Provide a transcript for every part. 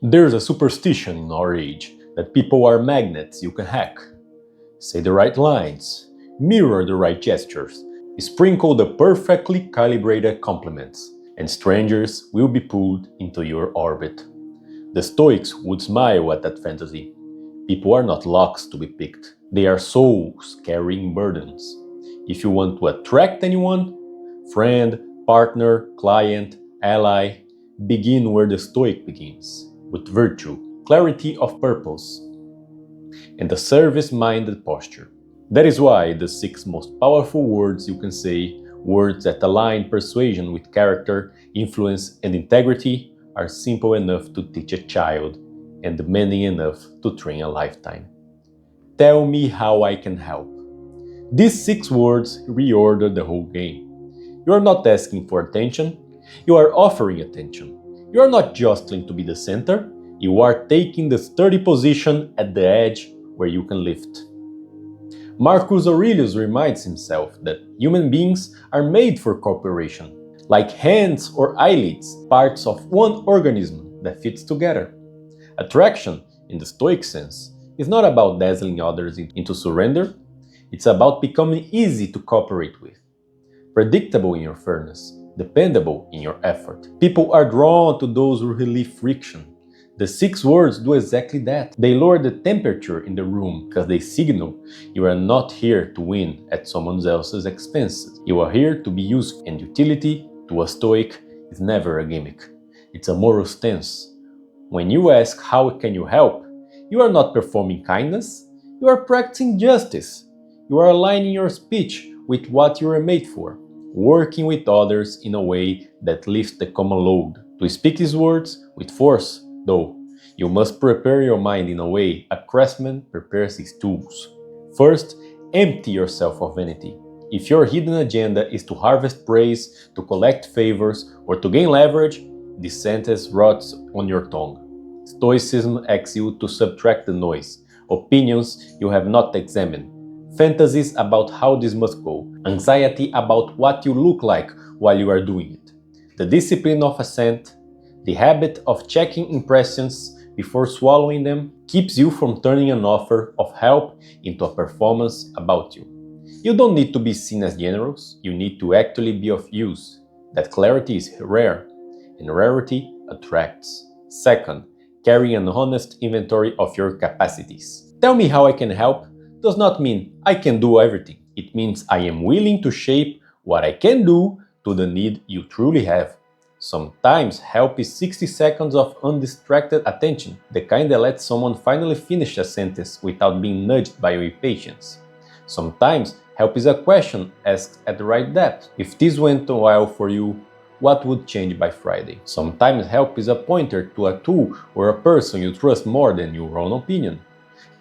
There's a superstition in our age that people are magnets you can hack. Say the right lines, mirror the right gestures, sprinkle the perfectly calibrated compliments, and strangers will be pulled into your orbit. The Stoics would smile at that fantasy. People are not locks to be picked. They are souls carrying burdens. If you want to attract anyone, friend, partner, client, ally, begin where the Stoic begins, with virtue, clarity of purpose, and a service-minded posture. That is why the 6 most powerful words you can say, words that align persuasion with character, influence, and integrity, are simple enough to teach a child and demanding enough to train a lifetime. Tell me how I can help. These 6 words reorder the whole game. You are not asking for attention, you are offering attention. You are not jostling to be the center, you are taking the sturdy position at the edge where you can lift. Marcus Aurelius reminds himself that human beings are made for cooperation, like hands or eyelids, parts of one organism that fits together. Attraction, in the Stoic sense, is not about dazzling others into surrender, it's about becoming easy to cooperate with. Predictable in your fairness, dependable in your effort. People are drawn to those who relieve friction. The 6 words do exactly that. They lower the temperature in the room because they signal you are not here to win at someone else's expenses. You are here to be useful, and utility, to a Stoic, is never a gimmick. It's a moral stance. When you ask how can you help, you are not performing kindness, you are practicing justice. You are aligning your speech with what you are made for, working with others in a way that lifts the common load. To speak these words with force, though, you must prepare your mind in a way a craftsman prepares his tools. First, empty yourself of vanity. If your hidden agenda is to harvest praise, to collect favors, or to gain leverage, this sentence rots on your tongue. Stoicism asks you to subtract the noise, opinions you have not examined, fantasies about how this must go, anxiety about what you look like while you are doing it. The discipline of assent, the habit of checking impressions before swallowing them, keeps you from turning an offer of help into a performance about you. You don't need to be seen as generous, you need to actually be of use. That clarity is rare, and rarity attracts. Second, carry an honest inventory of your capacities. Tell me how I can help does not mean I can do everything. It means I am willing to shape what I can do to the need you truly have. Sometimes help is 60 seconds of undistracted attention, the kind that lets someone finally finish a sentence without being nudged by your impatience. Sometimes help is a question asked at the right depth. If this went well for you, what would change by Friday? Sometimes help is a pointer to a tool or a person you trust more than your own opinion.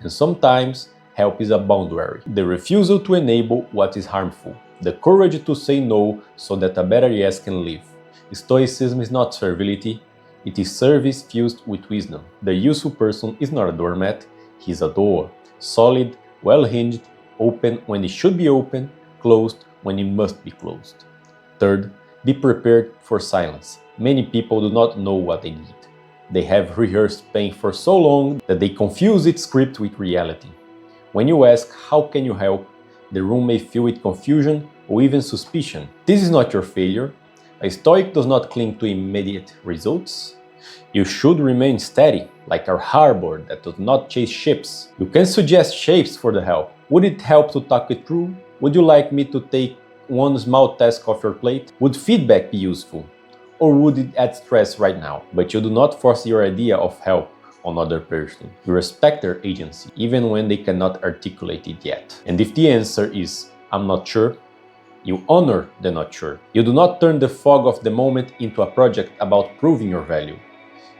And sometimes help is a boundary, the refusal to enable what is harmful, the courage to say no so that a better yes can live. Stoicism is not servility, it is service fused with wisdom. The useful person is not a doormat, he is a door, solid, well-hinged, open when it should be open, closed when it must be closed. Third, be prepared for silence. Many people do not know what they need. They have rehearsed pain for so long that they confuse its script with reality. When you ask, how can you help, the room may fill with confusion or even suspicion. This is not your failure. A Stoic does not cling to immediate results. You should remain steady, like a harbor that does not chase ships. You can suggest shapes for the help. Would it help to talk it through? Would you like me to take one small task off your plate? Would feedback be useful? Or would it add stress right now? But you do not force your idea of help on other person. You respect their agency, even when they cannot articulate it yet. And if the answer is, I'm not sure, you honor the not sure. You do not turn the fog of the moment into a project about proving your value.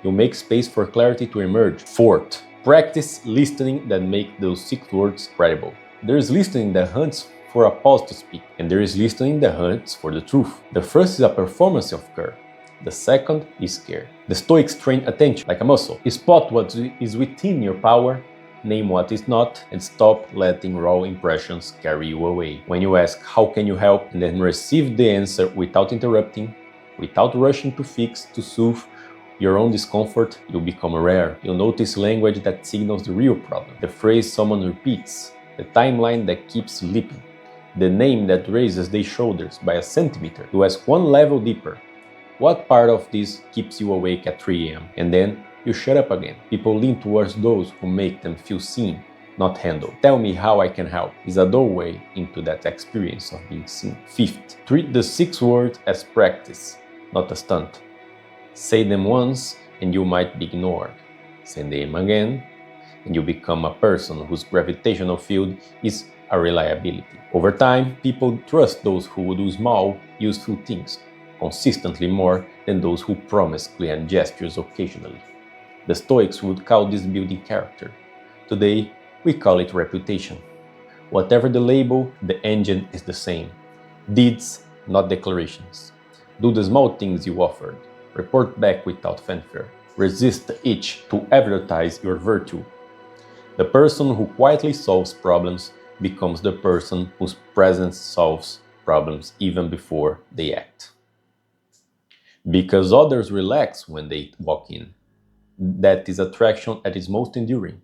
You make space for clarity to emerge. Fourth, practice listening that makes those 6 words credible. There is listening that hunts for a pause to speak, and there is listening that hunts for the truth. The first is a performance of care. The second is care. The Stoics train attention like a muscle. Spot what is within your power, name what is not, and stop letting raw impressions carry you away. When you ask, how can you help, and then receive the answer without interrupting, without rushing to fix, to soothe, Your own discomfort, you'll become rare. You'll notice language that signals the real problem, the phrase someone repeats, the timeline that keeps leaping, the name that raises their shoulders by a centimeter. You ask one level deeper, what part of this keeps you awake at 3 a.m.? And then you shut up again. People lean towards those who make them feel seen, not handled. Tell me how I can help is a doorway into that experience of being seen. Fifth, treat the 6 words as practice, not a stunt. Say them once and you might be ignored. Say them again and you become a person whose gravitational field is a reliability. Over time, people trust those who do small, useful things consistently more than those who promise grand gestures occasionally. The Stoics would call this building character. Today, we call it reputation. Whatever the label, the engine is the same. Deeds, not declarations. Do the small things you offered. Report back without fanfare. Resist the itch to advertise your virtue. The person who quietly solves problems becomes the person whose presence solves problems even before they act. Because others relax when they walk in. That is attraction at its most enduring.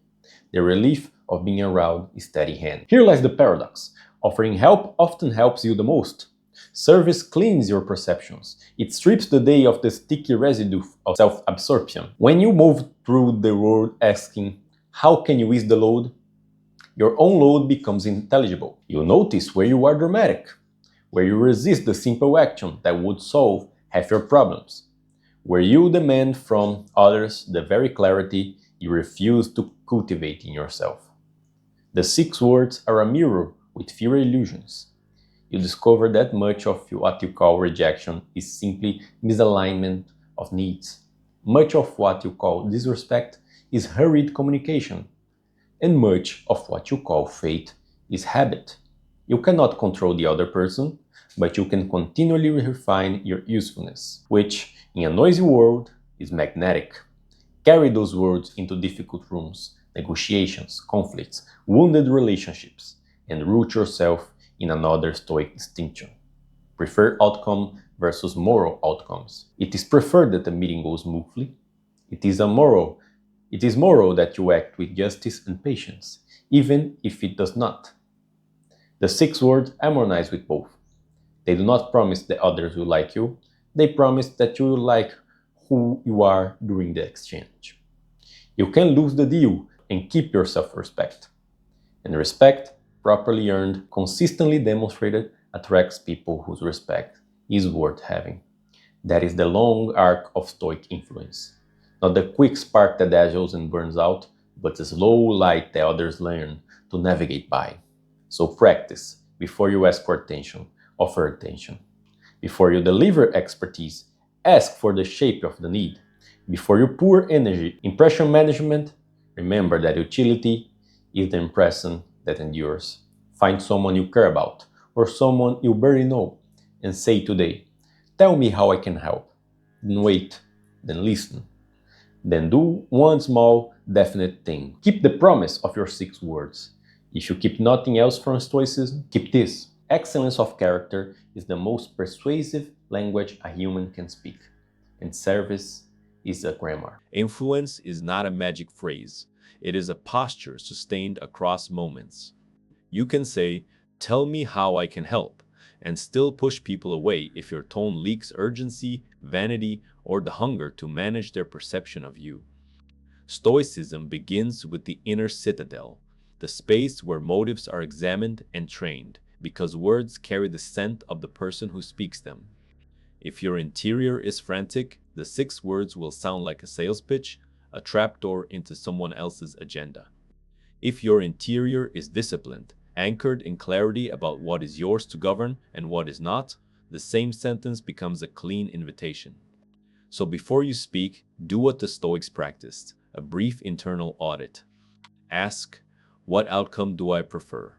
The relief of being around a steady hand. Here lies the paradox. Offering help often helps you the most. Service cleans your perceptions. It strips the day of the sticky residue of self-absorption. When you move through the world asking, how can you ease the load? Your own load becomes intelligible. You notice where you are dramatic, where you resist the simple action that would solve half your problems, where you demand from others the very clarity you refuse to cultivate in yourself. The 6 words are a mirror with fewer illusions. You discover that much of what you call rejection is simply misalignment of needs. Much of what you call disrespect is hurried communication. And much of what you call fate is habit. You cannot control the other person, but you can continually refine your usefulness, which, in a noisy world, is magnetic. Carry those words into difficult rooms, negotiations, conflicts, wounded relationships, and root yourself in another Stoic distinction. Preferred outcome versus moral outcomes. It is preferred that the meeting goes smoothly. It is moral that you act with justice and patience, even if it does not. The 6 words harmonize with both. They do not promise that others will like you, they promise that you will like who you are during the exchange. You can lose the deal and keep your self-respect. And respect, properly earned, consistently demonstrated, attracts people whose respect is worth having. That is the long arc of Stoic influence. Not the quick spark that dazzles and burns out, but the slow light that others learn to navigate by. So practice. Before you ask for attention, offer attention. Before you deliver expertise, ask for the shape of the need. Before you pour energy, impression management, remember that utility is the impression that endures. Find someone you care about, or someone you barely know, and say today, tell me how I can help. Then wait, then listen. Then do one small, definite thing. Keep the promise of your 6 words. If you keep nothing else from Stoicism, keep this. Excellence of character is the most persuasive language a human can speak, and service is a grammar. Influence is not a magic phrase. It is a posture sustained across moments. You can say, tell me how I can help, and still push people away if your tone leaks urgency, vanity, or the hunger to manage their perception of you. Stoicism begins with the inner citadel, the space where motives are examined and trained, because words carry the scent of the person who speaks them. If your interior is frantic, the 6 words will sound like a sales pitch, a trapdoor into someone else's agenda. If your interior is disciplined, anchored in clarity about what is yours to govern and what is not, the same sentence becomes a clean invitation. So before you speak, do what the Stoics practiced, a brief internal audit. Ask, what outcome do I prefer?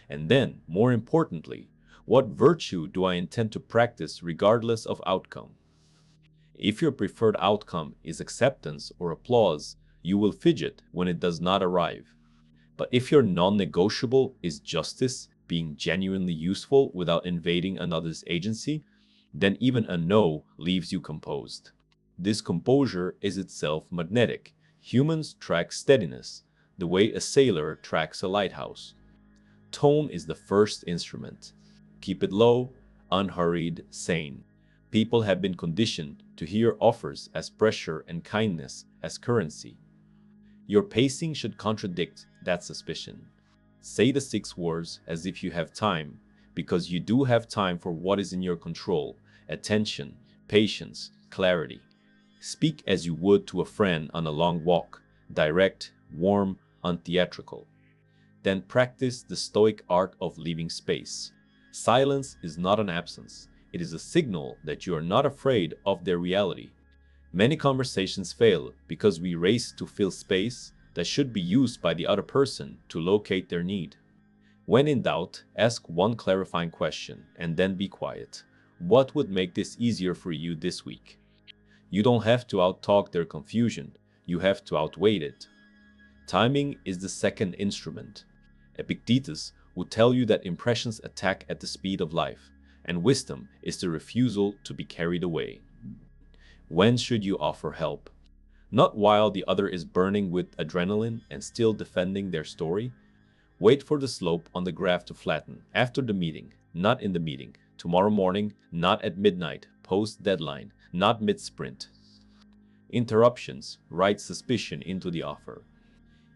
And then, more importantly, what virtue do I intend to practice regardless of outcome? If your preferred outcome is acceptance or applause, you will fidget when it does not arrive. But if your non-negotiable is justice, being genuinely useful without invading another's agency, then even a no leaves you composed. This composure is itself magnetic. Humans track steadiness, the way a sailor tracks a lighthouse. Tone is the first instrument. Keep it low, unhurried, sane. People have been conditioned to hear offers as pressure and kindness as currency. Your pacing should contradict that suspicion. Say the 6 words as if you have time, because you do have time for what is in your control: attention, patience, clarity. Speak as you would to a friend on a long walk, direct, warm, untheatrical. Then practice the Stoic art of leaving space. Silence is not an absence, it is a signal that you are not afraid of their reality. Many conversations fail because we race to fill space that should be used by the other person to locate their need. When in doubt, ask one clarifying question and then be quiet. What would make this easier for you this week? You don't have to outtalk their confusion, you have to outweigh it. Timing is the second instrument. Epictetus would tell you that impressions attack at the speed of life, and wisdom is the refusal to be carried away. When should you offer help? Not while the other is burning with adrenaline and still defending their story. Wait for the slope on the graph to flatten after the meeting, not in the meeting. Tomorrow morning, not at midnight, post deadline, not mid sprint. Interruptions write suspicion into the offer.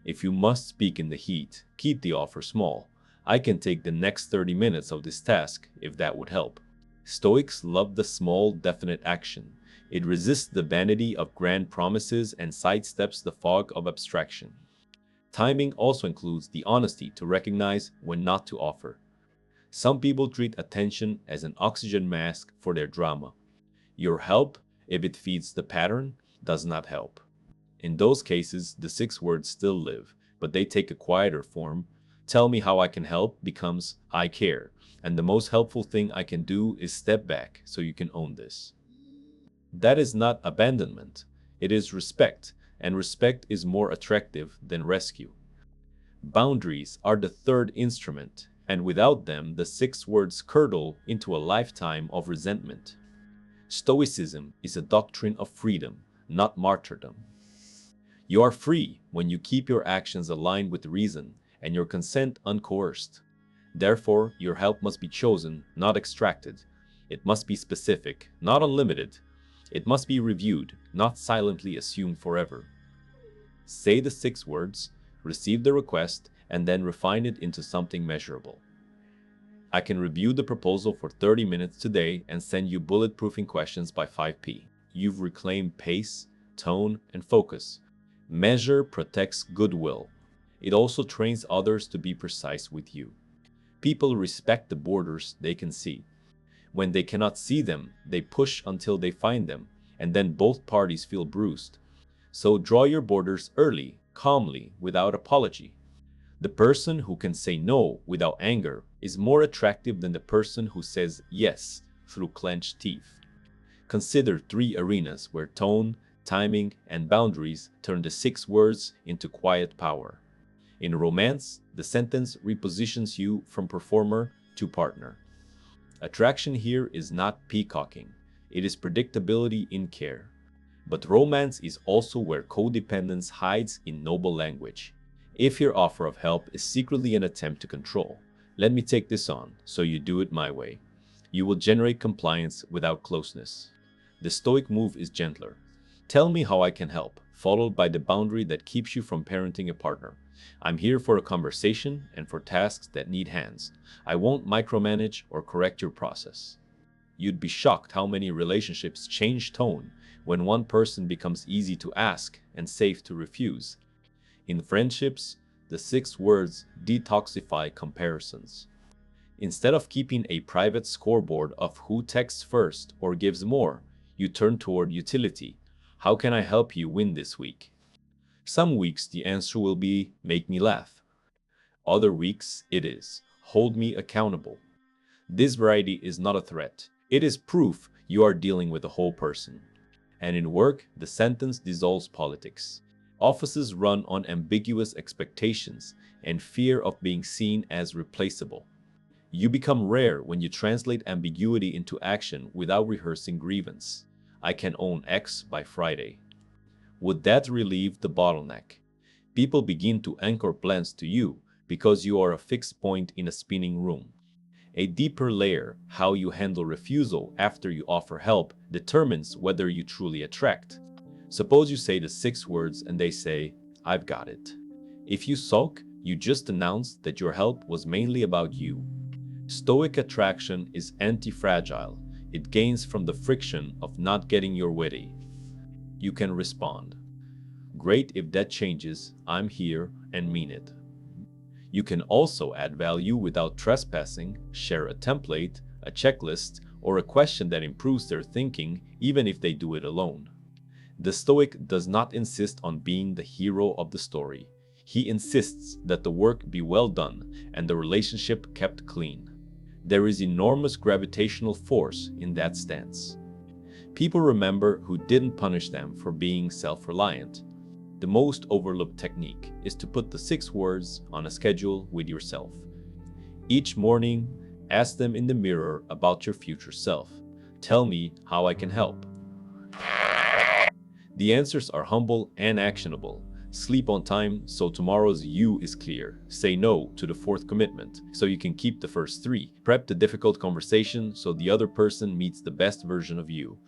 If you must speak in the heat, keep the offer small. I can take the next 30 minutes of this task if that would help. Stoics love the small, definite action. It resists the vanity of grand promises and sidesteps the fog of abstraction. Timing also includes the honesty to recognize when not to offer. Some people treat attention as an oxygen mask for their drama. Your help, if it feeds the pattern, does not help. In those cases, the 6 words still live, but they take a quieter form. Tell me how I can help becomes I care, and the most helpful thing I can do is step back so you can own this. That is not abandonment, it is respect, and respect is more attractive than rescue. Boundaries are the third instrument, and without them, the 6 words curdle into a lifetime of resentment. Stoicism is a doctrine of freedom, not martyrdom. You are free when you keep your actions aligned with reason and your consent uncoerced. Therefore, your help must be chosen, not extracted. It must be specific, not unlimited. It must be reviewed, not silently assumed forever. Say the 6 words, receive the request, and then refine it into something measurable. I can review the proposal for 30 minutes today and send you bulletproofing questions by 5 p. You've reclaimed pace, tone, and focus. Measure protects goodwill. It also trains others to be precise with you. People respect the borders they can see. When they cannot see them, they push until they find them, and then both parties feel bruised. So draw your borders early, calmly, without apology. The person who can say no without anger is more attractive than the person who says yes through clenched teeth. Consider 3 arenas where tone, timing, and boundaries turn the 6 words into quiet power. In romance, the sentence repositions you from performer to partner. Attraction here is not peacocking, it is predictability in care. But romance is also where codependence hides in noble language. If your offer of help is secretly an attempt to control, let me take this on, so you do it my way. You will generate compliance without closeness. The Stoic move is gentler. Tell me how I can help, followed by the boundary that keeps you from parenting a partner. I'm here for a conversation and for tasks that need hands. I won't micromanage or correct your process. You'd be shocked how many relationships change tone when one person becomes easy to ask and safe to refuse. In friendships, the 6 words detoxify comparisons. Instead of keeping a private scoreboard of who texts first or gives more, you turn toward utility. How can I help you win this week? Some weeks the answer will be, make me laugh. Other weeks it is, hold me accountable. This variety is not a threat. It is proof you are dealing with a whole person. And in work, the sentence dissolves politics. Offices run on ambiguous expectations and fear of being seen as replaceable. You become rare when you translate ambiguity into action without rehearsing grievance. I can own X by Friday. Would that relieve the bottleneck? People begin to anchor plans to you because you are a fixed point in a spinning room. A deeper layer, how you handle refusal after you offer help, determines whether you truly attract. Suppose you say the 6 words and they say, I've got it. If you sulk, you just announced that your help was mainly about you. Stoic attraction is anti-fragile. It gains from the friction of not getting your way. You can respond, great if that changes, I'm here and mean it. You can also add value without trespassing, share a template, a checklist, or a question that improves their thinking even if they do it alone. The Stoic does not insist on being the hero of the story. He insists that the work be well done and the relationship kept clean. There is enormous gravitational force in that stance. People remember who didn't punish them for being self-reliant. The most overlooked technique is to put the 6 words on a schedule with yourself. Each morning, ask them in the mirror about your future self. Tell me how I can help. The answers are humble and actionable. Sleep on time so tomorrow's you is clear. Say no to the 4th commitment so you can keep the first 3. Prep the difficult conversation so the other person meets the best version of you.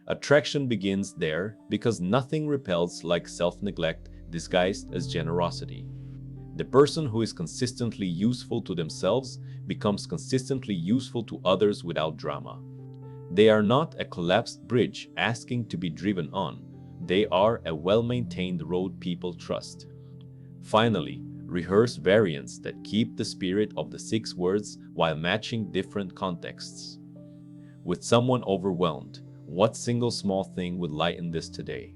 Attraction begins there because nothing repels like self-neglect disguised as generosity. The person who is consistently useful to themselves becomes consistently useful to others without drama. They are not a collapsed bridge asking to be driven on. They are a well-maintained road people trust. Finally, rehearse variants that keep the spirit of the 6 words while matching different contexts. With someone overwhelmed, what single small thing would lighten this today?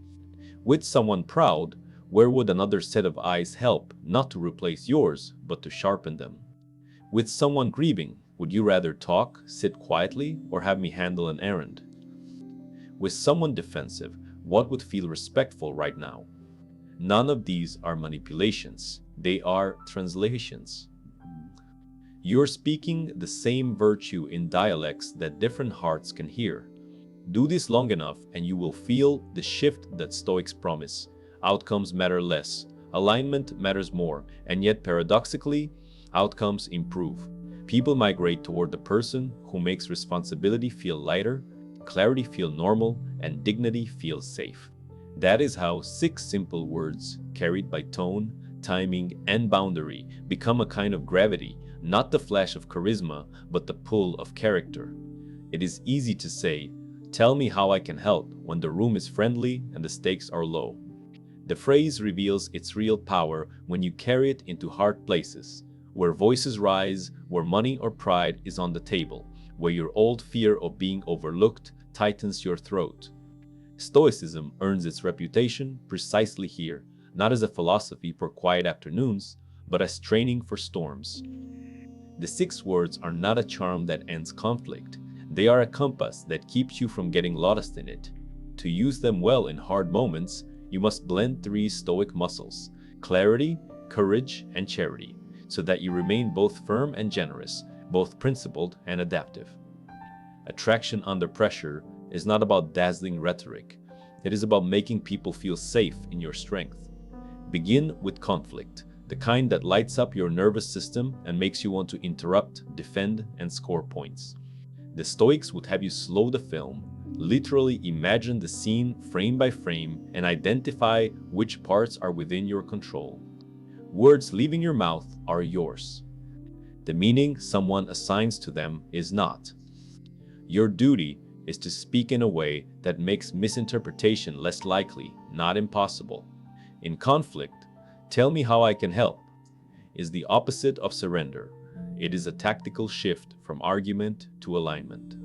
With someone proud, where would another set of eyes help, not to replace yours, but to sharpen them? With someone grieving, would you rather talk, sit quietly, or have me handle an errand? With someone defensive, what would feel respectful right now? None of these are manipulations. They are translations. You're speaking the same virtue in dialects that different hearts can hear. Do this long enough and you will feel the shift that Stoics promise. Outcomes matter less, alignment matters more, and yet paradoxically, outcomes improve. People migrate toward the person who makes responsibility feel lighter, clarity feel normal, and dignity feel safe. That is how 6 simple words, carried by tone, timing, and boundary, become a kind of gravity, not the flash of charisma, but the pull of character. It is easy to say, tell me how I can help, when the room is friendly and the stakes are low. The phrase reveals its real power when you carry it into hard places, where voices rise, where money or pride is on the table, where your old fear of being overlooked tightens your throat. Stoicism earns its reputation precisely here, not as a philosophy for quiet afternoons, but as training for storms. The 6 words are not a charm that ends conflict. They are a compass that keeps you from getting lost in it. To use them well in hard moments, you must blend 3 Stoic muscles: clarity, courage, and charity, so that you remain both firm and generous, both principled and adaptive. Attraction under pressure is not about dazzling rhetoric. It is about making people feel safe in your strength. Begin with conflict, the kind that lights up your nervous system and makes you want to interrupt, defend, and score points. The Stoics would have you slow the film, literally imagine the scene frame by frame, and identify which parts are within your control. Words leaving your mouth are yours. The meaning someone assigns to them is not. Your duty is to speak in a way that makes misinterpretation less likely, not impossible. In conflict, tell me how I can help is the opposite of surrender. It is a tactical shift from argument to alignment.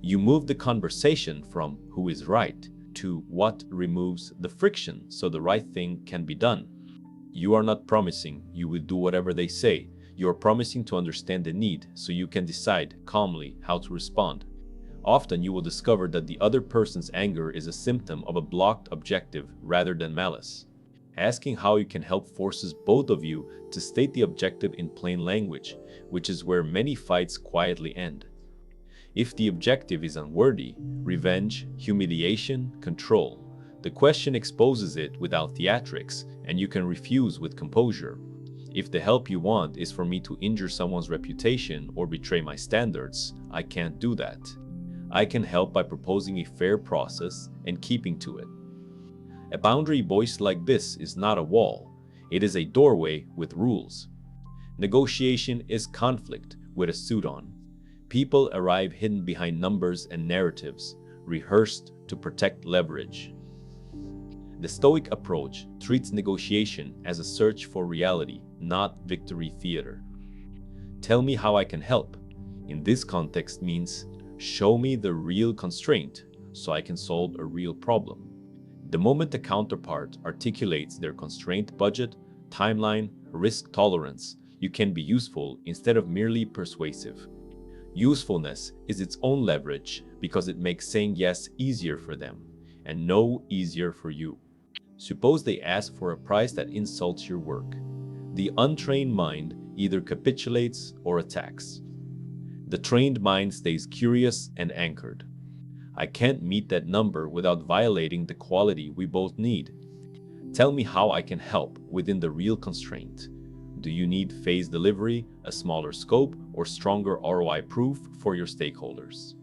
You move the conversation from who is right to what removes the friction so the right thing can be done. You are not promising you will do whatever they say. You are promising to understand the need so you can decide calmly how to respond. Often you will discover that the other person's anger is a symptom of a blocked objective rather than malice. Asking how you can help forces both of you to state the objective in plain language, which is where many fights quietly end. If the objective is unworthy, revenge, humiliation, control, the question exposes it without theatrics, and you can refuse with composure. If the help you want is for me to injure someone's reputation or betray my standards, I can't do that. I can help by proposing a fair process and keeping to it. A boundary voiced like this is not a wall, it is a doorway with rules. Negotiation is conflict with a suit on. People arrive hidden behind numbers and narratives, rehearsed to protect leverage. The Stoic approach treats negotiation as a search for reality, not victory theater. Tell me how I can help. In this context means show me the real constraint so I can solve a real problem. The moment the counterpart articulates their constraint budget, timeline, risk tolerance, you can be useful instead of merely persuasive. Usefulness is its own leverage because it makes saying yes easier for them and no easier for you. Suppose they ask for a price that insults your work. The untrained mind either capitulates or attacks. The trained mind stays curious and anchored. I can't meet that number without violating the quality we both need. Tell me how I can help within the real constraint. Do you need phased delivery, a smaller scope, or stronger ROI proof for your stakeholders?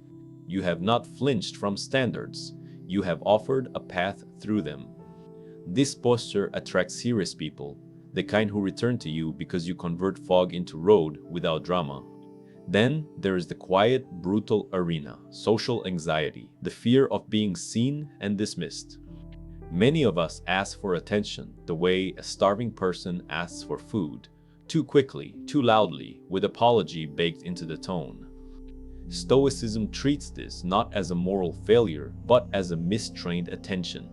You have not flinched from standards. You have offered a path through them. This posture attracts serious people, the kind who return to you because you convert fog into road without drama. Then there is the quiet, brutal arena, social anxiety, the fear of being seen and dismissed. Many of us ask for attention the way a starving person asks for food, too quickly, too loudly, with apology baked into the tone. Stoicism treats this not as a moral failure, but as a mistrained attention.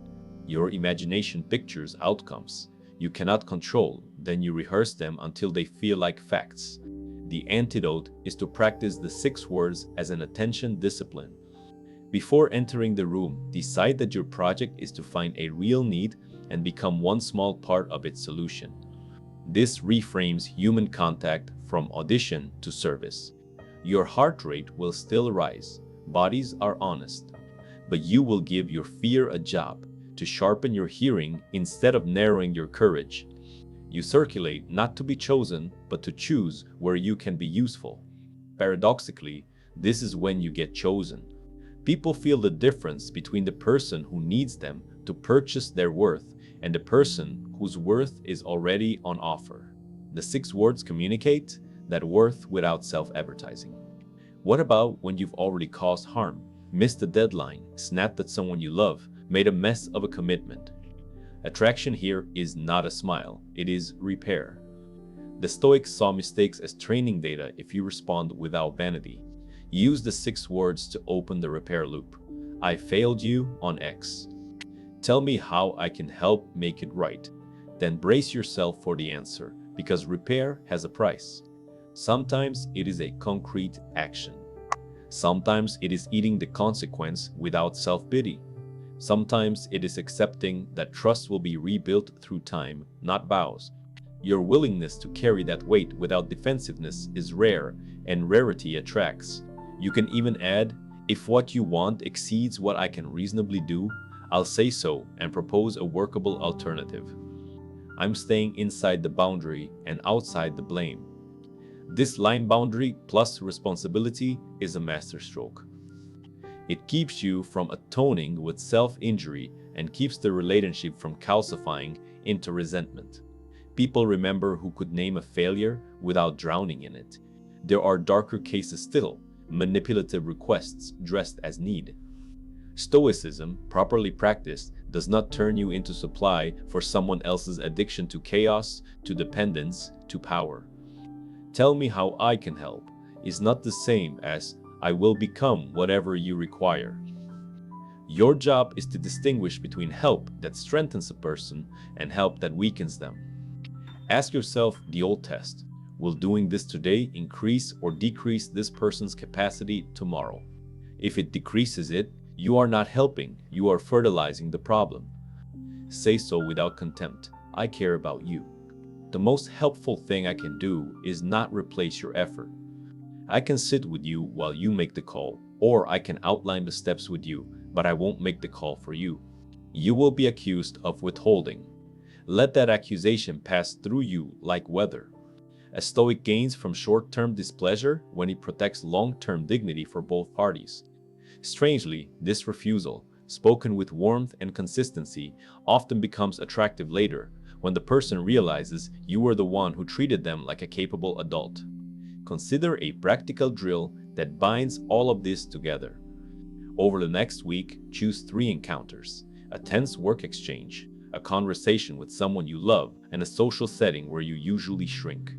Your imagination pictures outcomes you cannot control, then you rehearse them until they feel like facts. The antidote is to practice the 6 words as an attention discipline. Before entering the room, decide that your project is to find a real need and become one small part of its solution. This reframes human contact from audition to service. Your heart rate will still rise, bodies are honest, but you will give your fear a job to sharpen your hearing instead of narrowing your courage. You circulate not to be chosen, but to choose where you can be useful. Paradoxically, this is when you get chosen. People feel the difference between the person who needs them to purchase their worth and the person whose worth is already on offer. The 6 words communicate that worth without self-advertising. What about when you've already caused harm, missed a deadline, snapped at someone you love, made a mess of a commitment? Attraction here is not a smile, it is repair. The Stoics saw mistakes as training data if you respond without vanity. Use the 6 words to open the repair loop. I failed you on X. Tell me how I can help make it right. Then brace yourself for the answer, because repair has a price. Sometimes it is a concrete action. Sometimes it is eating the consequence without self-pity. Sometimes it is accepting that trust will be rebuilt through time, not vows. Your willingness to carry that weight without defensiveness is rare, and rarity attracts. You can even add, if what you want exceeds what I can reasonably do, I'll say so and propose a workable alternative. I'm staying inside the boundary and outside the blame. This line boundary plus responsibility is a masterstroke. It keeps you from atoning with self-injury and keeps the relationship from calcifying into resentment. People remember who could name a failure without drowning in it. There are darker cases still, manipulative requests dressed as need. Stoicism, properly practiced, does not turn you into supply for someone else's addiction to chaos, to dependence, to power. Tell me how I can help is not the same as I will become whatever you require. Your job is to distinguish between help that strengthens a person and help that weakens them. Ask yourself the old test. Will doing this today increase or decrease this person's capacity tomorrow? If it decreases it, you are not helping, you are fertilizing the problem. Say so without contempt. I care about you. The most helpful thing I can do is not replace your effort. I can sit with you while you make the call, or I can outline the steps with you, but I won't make the call for you. You will be accused of withholding. Let that accusation pass through you like weather. A Stoic gains from short-term displeasure when he protects long-term dignity for both parties. Strangely, this refusal, spoken with warmth and consistency, often becomes attractive later when the person realizes you were the one who treated them like a capable adult. Consider a practical drill that binds all of this together. Over the next week, choose 3 encounters: a tense work exchange, a conversation with someone you love, and a social setting where you usually shrink.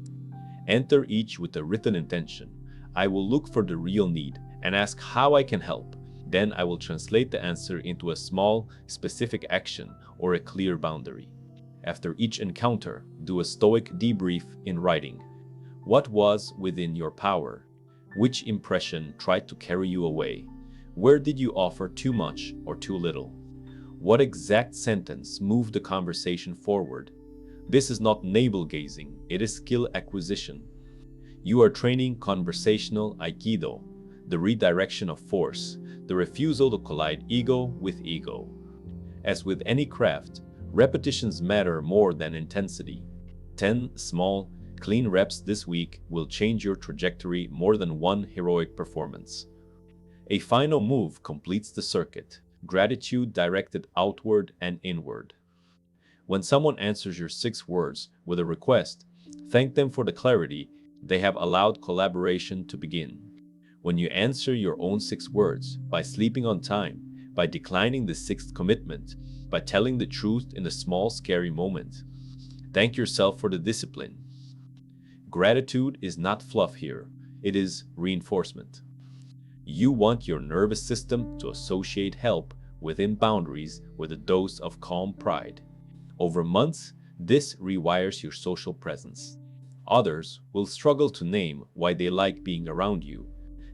Enter each with a written intention. I will look for the real need and ask how I can help. Then I will translate the answer into a small, specific action or a clear boundary. After each encounter, do a Stoic debrief in writing. What was within your power? Which impression tried to carry you away? Where did you offer too much or too little? What exact sentence moved the conversation forward? This is not navel-gazing, it is skill acquisition. You are training conversational aikido, the redirection of force, the refusal to collide ego with ego. As with any craft, repetitions matter more than intensity. 10 small, clean reps this week will change your trajectory more than one heroic performance. A final move completes the circuit, gratitude directed outward and inward. When someone answers your 6 words with a request, thank them for the clarity they have allowed collaboration to begin. When you answer your own 6 words, by sleeping on time, by declining the 6th commitment, by telling the truth in the small scary moment, thank yourself for the discipline. Gratitude is not fluff here, it is reinforcement. You want your nervous system to associate help within boundaries with a dose of calm pride. Over months, this rewires your social presence. Others will struggle to name why they like being around you.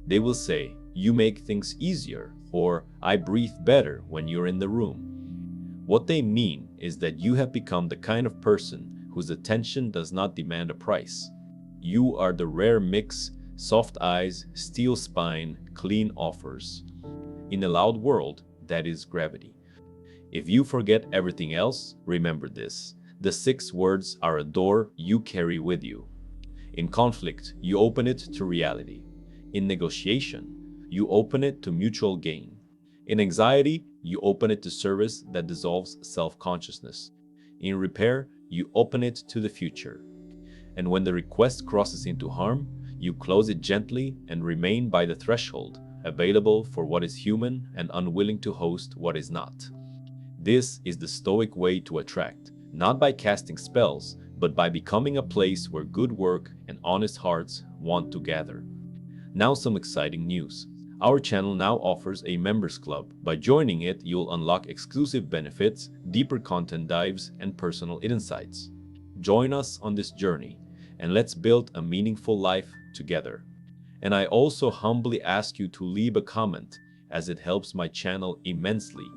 They will say, "You make things easier," or "I breathe better when you're in the room." What they mean is that you have become the kind of person whose attention does not demand a price. You are the rare mix: soft eyes, steel spine, clean offers. In a loud world, that is gravity. If you forget everything else, remember this: the 6 words are a door you carry with you. In conflict, you open it to reality. In negotiation, you open it to mutual gain. In anxiety, you open it to service that dissolves self-consciousness. In repair, you open it to the future. And when the request crosses into harm, you close it gently and remain by the threshold, available for what is human and unwilling to host what is not. This is the Stoic way to attract, not by casting spells, but by becoming a place where good work and honest hearts want to gather. Now some exciting news. Our channel now offers a members club. By joining it, you'll unlock exclusive benefits, deeper content dives, and personal insights. Join us on this journey, and let's build a meaningful life together. And I also humbly ask you to leave a comment, as it helps my channel immensely.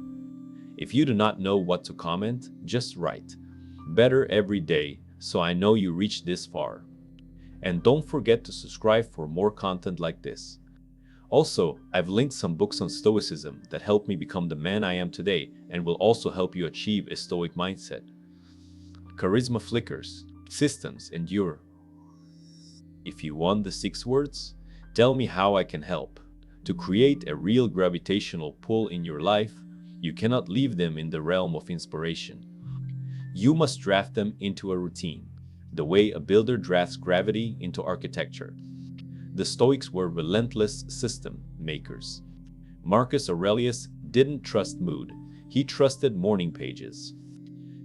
If you do not know what to comment, just write "better every day" so I know you reached this far. And don't forget to subscribe for more content like this. Also, I've linked some books on Stoicism that helped me become the man I am today and will also help you achieve a Stoic mindset. Charisma flickers, systems endure. If you want the 6 words, tell me how I can help. To create a real gravitational pull in your life, you cannot leave them in the realm of inspiration. You must draft them into a routine, the way a builder drafts gravity into architecture. The Stoics were relentless system makers. Marcus Aurelius didn't trust mood, he trusted morning pages.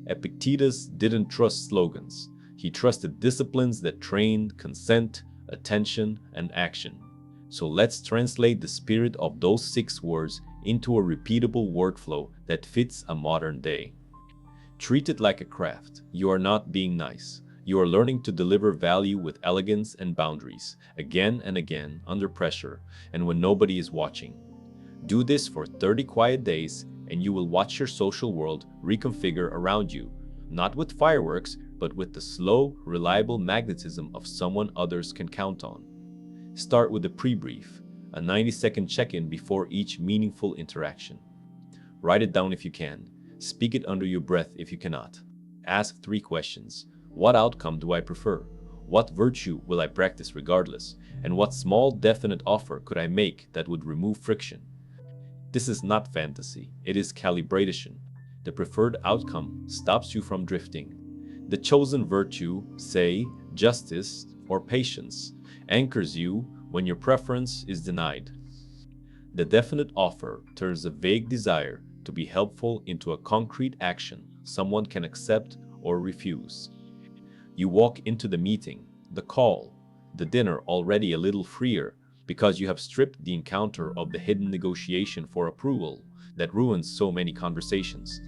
Epictetus didn't trust slogans, he trusted disciplines that trained consent, attention, and action. So let's translate the spirit of those 6 words into a repeatable workflow that fits a modern day. Treat it like a craft. You are not being nice. You are learning to deliver value with elegance and boundaries, again and again, under pressure, and when nobody is watching. Do this for 30 quiet days, and you will watch your social world reconfigure around you, not with fireworks, but with the slow, reliable magnetism of someone others can count on. Start with a pre-brief, a 90-second check-in before each meaningful interaction. Write it down if you can. Speak it under your breath if you cannot. Ask 3 questions. What outcome do I prefer? What virtue will I practice regardless? And what small definite offer could I make that would remove friction? This is not fantasy, it is calibration. The preferred outcome stops you from drifting. The chosen virtue, say, justice or patience, anchors you when your preference is denied. The definite offer turns a vague desire to be helpful into a concrete action someone can accept or refuse. You walk into the meeting, the call, the dinner already a little freer because you have stripped the encounter of the hidden negotiation for approval that ruins so many conversations.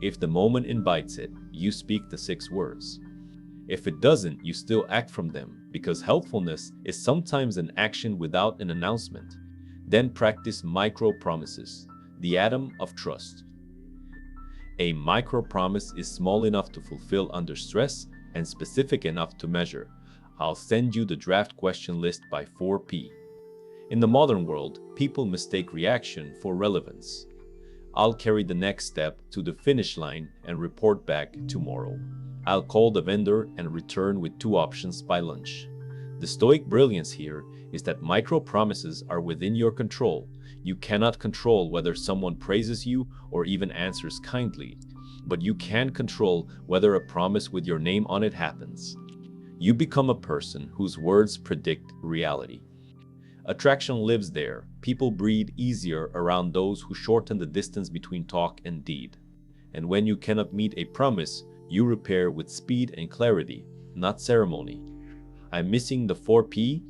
If the moment invites it, you speak the 6 words. If it doesn't, you still act from them, because helpfulness is sometimes an action without an announcement. Then practice micro-promises, the atom of trust. A micro-promise is small enough to fulfill under stress and specific enough to measure. I'll send you the draft question list by 4 p. In the modern world, people mistake reaction for relevance. I'll carry the next step to the finish line and report back tomorrow. I'll call the vendor and return with 2 options by lunch. The Stoic brilliance here is that micro-promises are within your control. You cannot control whether someone praises you or even answers kindly, but you can control whether a promise with your name on it happens. You become a person whose words predict reality. Attraction lives there. People breathe easier around those who shorten the distance between talk and deed. And when you cannot meet a promise, you repair with speed and clarity, not ceremony. I'm missing the 4 p,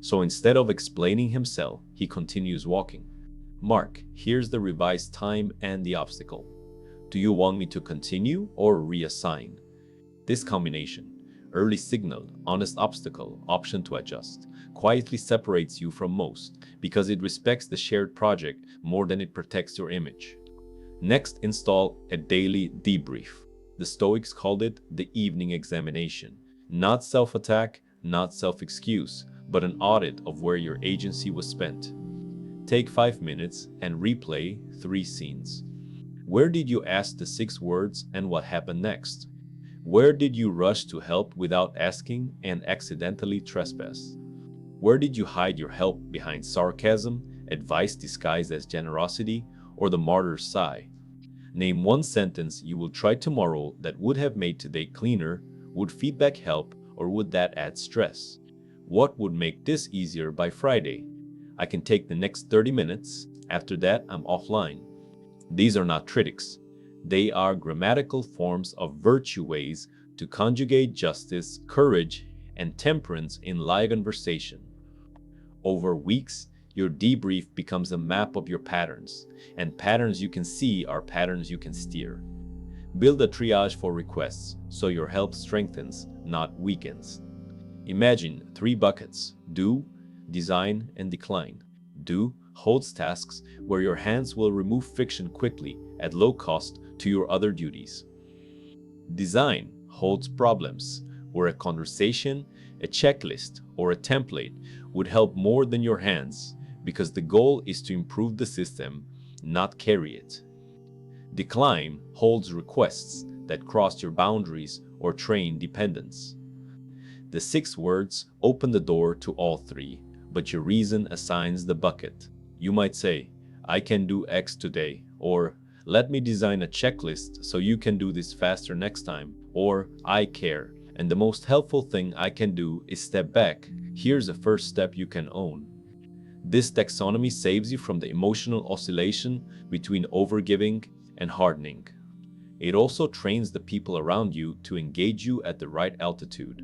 so instead of explaining himself, he continues walking. Mark, here's the revised time and the obstacle. Do you want me to continue or reassign? This combination, early signal, honest obstacle, option to adjust, quietly separates you from most because it respects the shared project more than it protects your image. Next, install a daily debrief. The Stoics called it the evening examination. Not self-attack, not self-excuse, but an audit of where your agency was spent. Take 5 minutes and replay 3 scenes. Where did you ask the 6 words and what happened next? Where did you rush to help without asking and accidentally trespass? Where did you hide your help behind sarcasm, advice disguised as generosity, or the martyr's sigh? Name 1 sentence you will try tomorrow that would have made today cleaner. Would feedback help, or would that add stress? What would make this easier by Friday? I can take the next 30 minutes. After that, I'm offline. These are not critics. They are grammatical forms of virtue, ways to conjugate justice, courage, and temperance in live conversation. Over weeks, your debrief becomes a map of your patterns, and patterns you can see are patterns you can steer. Build a triage for requests so your help strengthens, not weakens. Imagine 3 buckets: do, design, and decline. Do holds tasks where your hands will remove friction quickly at low cost to your other duties. Design holds problems where a conversation, a checklist, or a template would help more than your hands, because the goal is to improve the system, not carry it. Decline holds requests that cross your boundaries or train dependence. The 6 words open the door to all 3, but your reason assigns the bucket. You might say, I can do X today, or let me design a checklist so you can do this faster next time, or I care, and the most helpful thing I can do is step back. Here's a first step you can own. This taxonomy saves you from the emotional oscillation between overgiving and hardening. It also trains the people around you to engage you at the right altitude.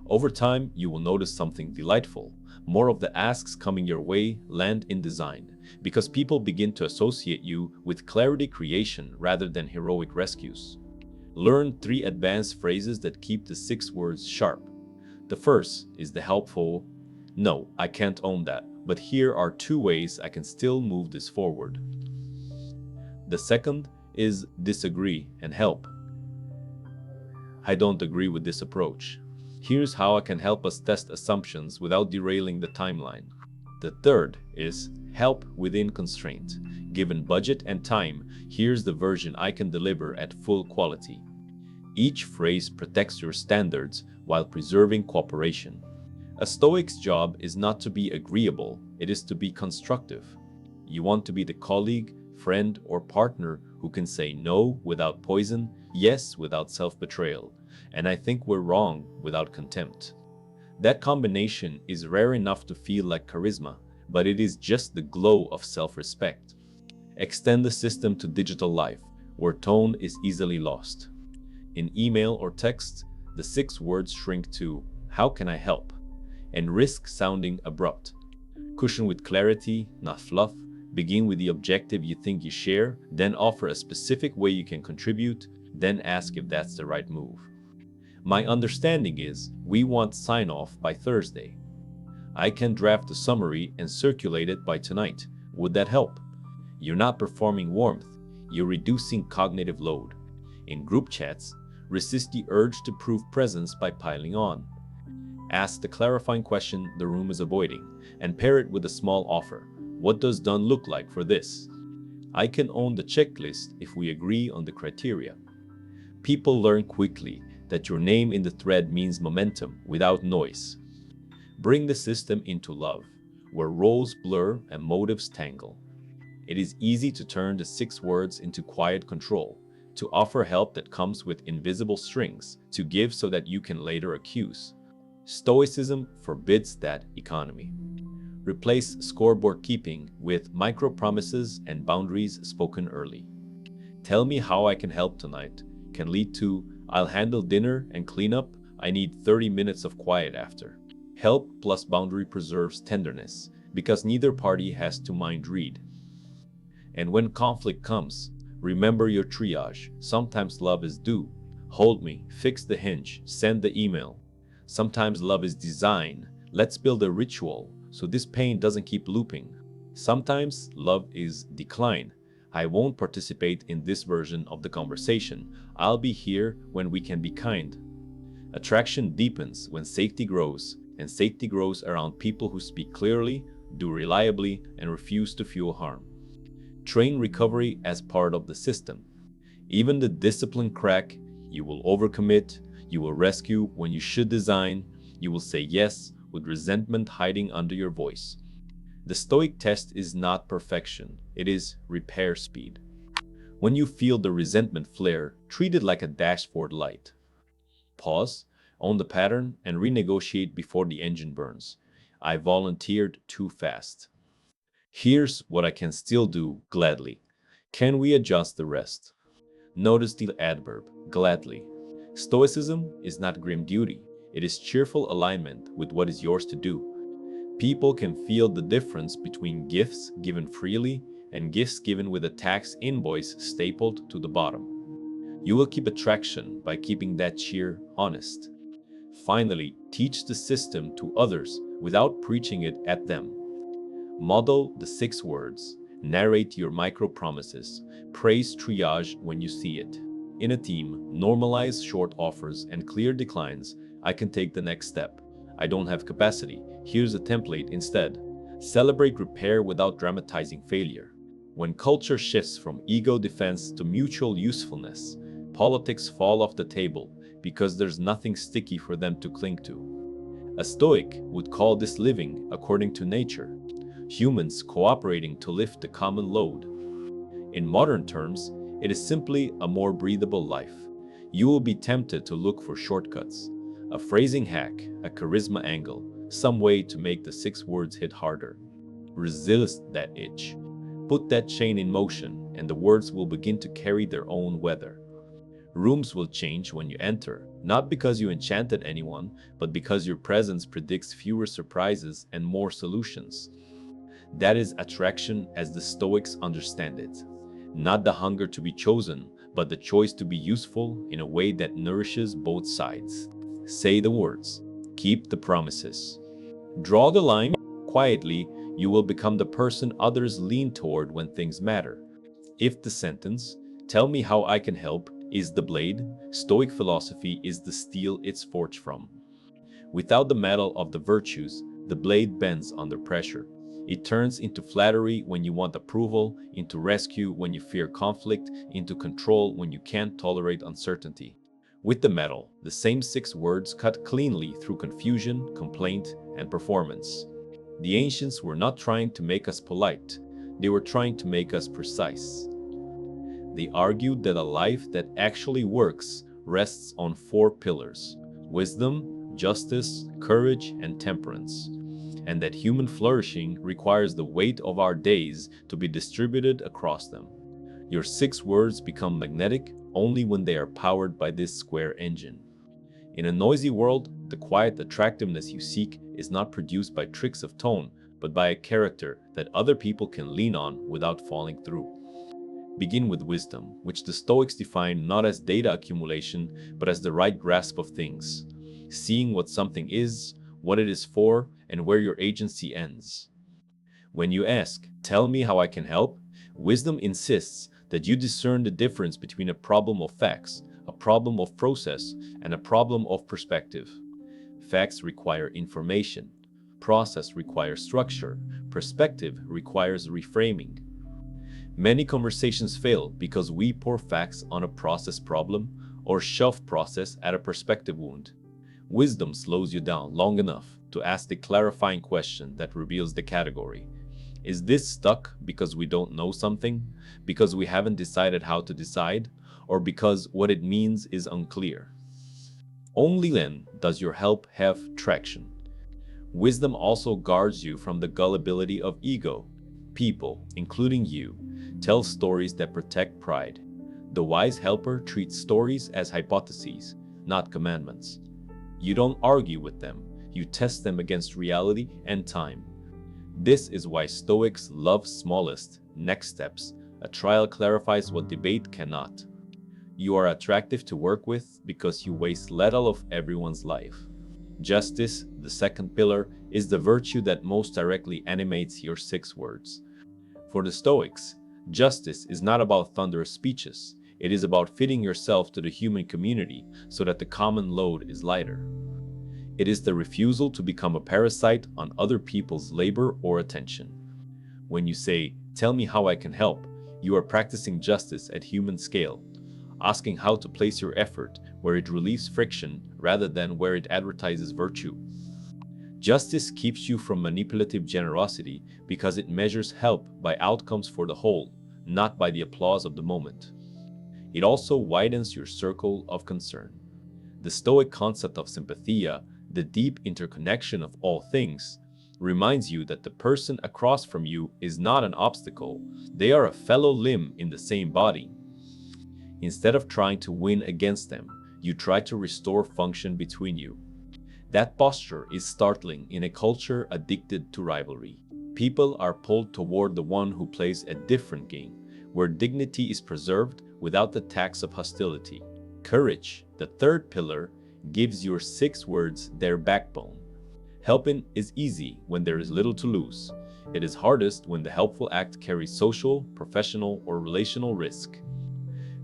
Over time, you will notice something delightful. More of the asks coming your way land in design, because people begin to associate you with clarity creation rather than heroic rescues. Learn 3 advanced phrases that keep the 6 words sharp. The first is the helpful, no, I can't own that, but here are 2 ways I can still move this forward. The second is disagree and help. I don't agree with this approach. Here's how I can help us test assumptions without derailing the timeline. The third is help within constraint. Given budget and time, here's the version I can deliver at full quality. Each phrase protects your standards while preserving cooperation. A Stoic's job is not to be agreeable, it is to be constructive. You want to be the colleague, friend, or partner who can say no without poison, yes without self-betrayal, and I think we're wrong without contempt. That combination is rare enough to feel like charisma, but it is just the glow of self-respect. Extend the system to digital life, where tone is easily lost. In email or text, the 6 words shrink to, "How can I help?" and risk sounding abrupt. Cushion with clarity, not fluff. Begin with the objective you think you share, then offer a specific way you can contribute, then ask if that's the right move. My understanding is we want sign-off by Thursday. I can draft a summary and circulate it by tonight. Would that help? You're not performing warmth, you're reducing cognitive load. In group chats, resist the urge to prove presence by piling on. Ask the clarifying question the room is avoiding, and pair it with a small offer. What does done look like for this? I can own the checklist if we agree on the criteria. People learn quickly that your name in the thread means momentum without noise. Bring the system into love, where roles blur and motives tangle. It is easy to turn the 6 words into quiet control, to offer help that comes with invisible strings, to give so that you can later accuse. Stoicism forbids that economy. Replace scoreboard keeping with micro-promises and boundaries spoken early. Tell me how I can help tonight can lead to, I'll handle dinner and cleanup, I need 30 minutes of quiet after. Help plus boundary preserves tenderness, because neither party has to mind read. And when conflict comes, remember your triage. Sometimes love is do. Hold me, fix the hinge, send the email. Sometimes love is design. Let's build a ritual so this pain doesn't keep looping. Sometimes love is decline. I won't participate in this version of the conversation. I'll be here when we can be kind. Attraction deepens when safety grows, and safety grows around people who speak clearly, do reliably, and refuse to fuel harm. Train recovery as part of the system. Even the disciplined crack, you will overcommit, you will rescue when you should design, you will say yes with resentment hiding under your voice. The Stoic test is not perfection, it is repair speed. When you feel the resentment flare, treat it like a dashboard light. Pause, own the pattern, and renegotiate before the engine burns. I volunteered too fast. Here's what I can still do gladly. Can we adjust the rest? Notice the adverb, gladly. Stoicism is not grim duty, it is cheerful alignment with what is yours to do. People can feel the difference between gifts given freely and gifts given with a tax invoice stapled to the bottom. You will keep attraction by keeping that cheer honest. Finally, teach the system to others without preaching it at them. Model the 6 words. Narrate your micro-promises. Praise triage when you see it. In a team, normalize short offers and clear declines. I can take the next step. I don't have capacity. Here's a template instead. Celebrate repair without dramatizing failure. When culture shifts from ego defense to mutual usefulness, politics fall off the table because there's nothing sticky for them to cling to. A Stoic would call this living according to nature, humans cooperating to lift the common load. In modern terms, it is simply a more breathable life. You will be tempted to look for shortcuts, a phrasing hack, a charisma angle, some way to make the 6 words hit harder. Resist that itch. Put that chain in motion, and the words will begin to carry their own weather. Rooms will change when you enter, not because you enchanted anyone, but because your presence predicts fewer surprises and more solutions. That is attraction as the Stoics understand it. Not the hunger to be chosen, but the choice to be useful in a way that nourishes both sides. Say the words. Keep the promises. Draw the line. Quietly, you will become the person others lean toward when things matter. If the sentence, "Tell me how I can help," is the blade, Stoic philosophy is the steel it's forged from. Without the metal of the virtues, the blade bends under pressure. It turns into flattery when you want approval, into rescue when you fear conflict, into control when you can't tolerate uncertainty. With the metal, the same 6 words cut cleanly through confusion, complaint, and performance. The ancients were not trying to make us polite, they were trying to make us precise. They argued that a life that actually works rests on 4 pillars: wisdom, justice, courage, and temperance, and that human flourishing requires the weight of our days to be distributed across them. Your 6 words become magnetic only when they are powered by this square engine. In a noisy world, the quiet attractiveness you seek is not produced by tricks of tone, but by a character that other people can lean on without falling through. Begin with wisdom, which the Stoics define not as data accumulation, but as the right grasp of things, seeing what something is, what it is for, and where your agency ends. When you ask, "Tell me how I can help," wisdom insists that you discern the difference between a problem of facts, a problem of process, and a problem of perspective. Facts require information. Process requires structure. Perspective requires reframing. Many conversations fail because we pour facts on a process problem or shove process at a perspective wound. Wisdom slows you down long enough to ask the clarifying question that reveals the category. Is this stuck because we don't know something, because we haven't decided how to decide, or because what it means is unclear? Only then does your help have traction. Wisdom also guards you from the gullibility of ego. People, including you, tell stories that protect pride. The wise helper treats stories as hypotheses, not commandments. You don't argue with them, you test them against reality and time. This is why Stoics love smallest, next steps. A trial clarifies what debate cannot. You are attractive to work with because you waste little of everyone's life. Justice, the second pillar, is the virtue that most directly animates your 6 words. For the Stoics, justice is not about thunderous speeches. It is about fitting yourself to the human community so that the common load is lighter. It is the refusal to become a parasite on other people's labor or attention. When you say, "Tell me how I can help," you are practicing justice at human scale, asking how to place your effort where it relieves friction rather than where it advertises virtue. Justice keeps you from manipulative generosity because it measures help by outcomes for the whole, not by the applause of the moment. It also widens your circle of concern. The Stoic concept of sympathia, the deep interconnection of all things, reminds you that the person across from you is not an obstacle, they are a fellow limb in the same body. Instead of trying to win against them, you try to restore function between you. That posture is startling in a culture addicted to rivalry. People are pulled toward the one who plays a different game, where dignity is preserved without the tax of hostility. Courage, the third pillar, gives your 6 words their backbone. Helping is easy when there is little to lose. It is hardest when the helpful act carries social, professional, or relational risk.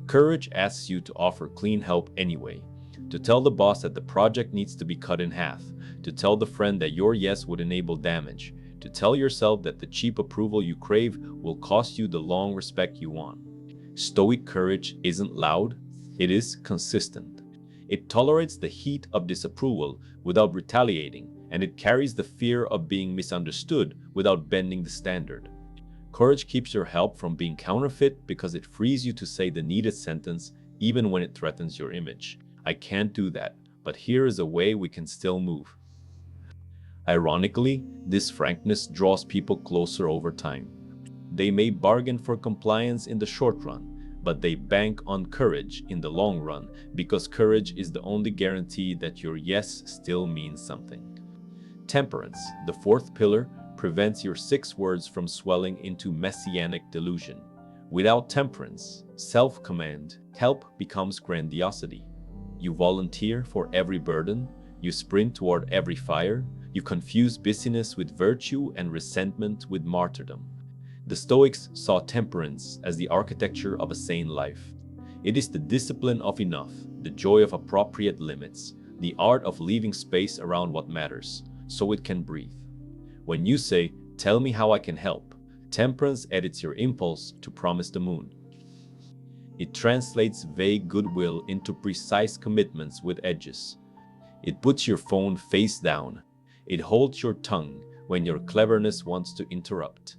Courage asks you to offer clean help anyway, to tell the boss that the project needs to be cut in half, to tell the friend that your yes would enable damage, to tell yourself that the cheap approval you crave will cost you the long respect you want. Stoic courage isn't loud, it is consistent. It tolerates the heat of disapproval without retaliating, and it carries the fear of being misunderstood without bending the standard. Courage keeps your help from being counterfeit because it frees you to say the needed sentence even when it threatens your image. I can't do that, but here is a way we can still move. Ironically, this frankness draws people closer over time. They may bargain for compliance in the short run, but they bank on courage in the long run because courage is the only guarantee that your yes still means something. Temperance, the fourth pillar, prevents your 6 words from swelling into messianic delusion. Without temperance, self-command, help becomes grandiosity. You volunteer for every burden, you sprint toward every fire, you confuse busyness with virtue and resentment with martyrdom. The Stoics saw temperance as the architecture of a sane life. It is the discipline of enough, the joy of appropriate limits, the art of leaving space around what matters, so it can breathe. When you say, "Tell me how I can help," temperance edits your impulse to promise the moon. It translates vague goodwill into precise commitments with edges. It puts your phone face down. It holds your tongue when your cleverness wants to interrupt.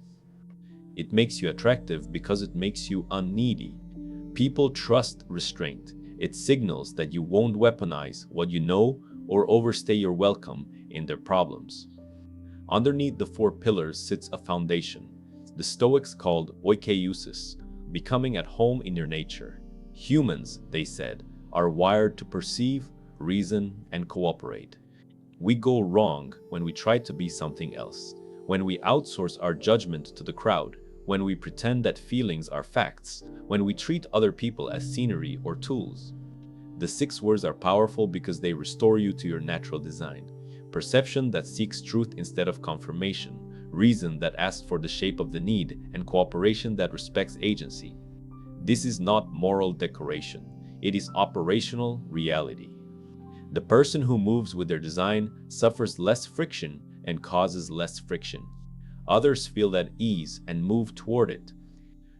It makes you attractive because it makes you unneedy. People trust restraint. It signals that you won't weaponize what you know or overstay your welcome in their problems. Underneath the four pillars sits a foundation. The Stoics called oikeusis, becoming at home in your nature. Humans, they said, are wired to perceive, reason, and cooperate. We go wrong when we try to be something else, when we outsource our judgment to the crowd, when we pretend that feelings are facts, when we treat other people as scenery or tools. The 6 words are powerful because they restore you to your natural design. Perception that seeks truth instead of confirmation, reason that asks for the shape of the need, and cooperation that respects agency. This is not moral decoration, it is operational reality. The person who moves with their design suffers less friction and causes less friction. Others feel at ease and move toward it.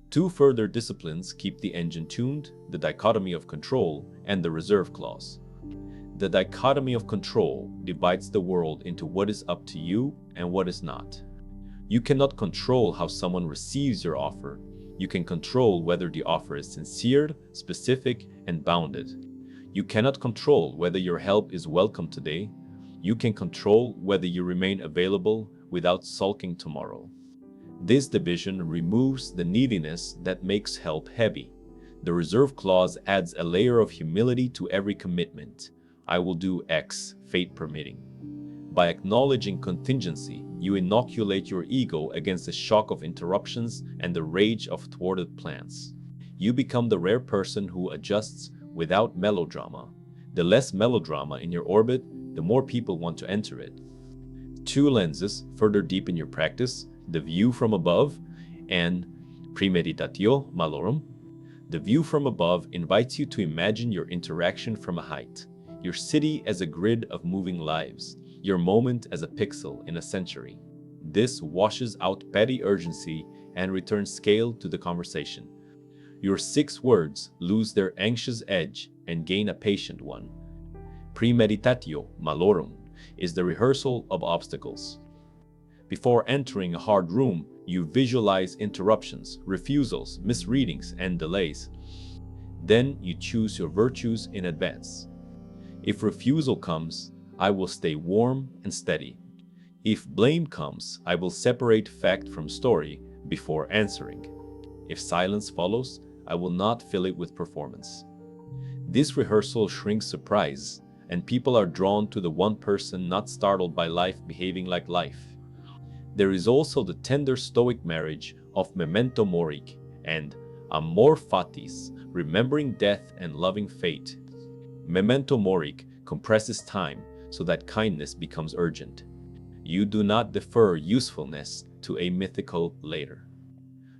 2 further disciplines keep the engine tuned: the dichotomy of control and the reserve clause. The dichotomy of control divides the world into what is up to you and what is not. You cannot control how someone receives your offer. You can control whether the offer is sincere, specific, and bounded. You cannot control whether your help is welcome today. You can control whether you remain available without sulking tomorrow. This division removes the neediness that makes help heavy. The reserve clause adds a layer of humility to every commitment. I will do X, fate permitting. By acknowledging contingency, you inoculate your ego against the shock of interruptions and the rage of thwarted plans. You become the rare person who adjusts without melodrama. The less melodrama in your orbit, the more people want to enter it. 2 lenses further deepen your practice: the view from above and premeditatio malorum. The view from above invites you to imagine your interaction from a height, your city as a grid of moving lives, your moment as a pixel in a century. This washes out petty urgency and returns scale to the conversation. Your 6 words lose their anxious edge and gain a patient one. Premeditatio malorum is the rehearsal of obstacles. Before entering a hard room, you visualize interruptions, refusals, misreadings, and delays. Then you choose your virtues in advance. If refusal comes, I will stay warm and steady. If blame comes, I will separate fact from story before answering. If silence follows, I will not fill it with performance. This rehearsal shrinks surprise, and people are drawn to the one person not startled by life behaving like life. There is also the tender Stoic marriage of memento mori and amor fatis, remembering death and loving fate. Memento mori compresses time so that kindness becomes urgent. You do not defer usefulness to a mythical later.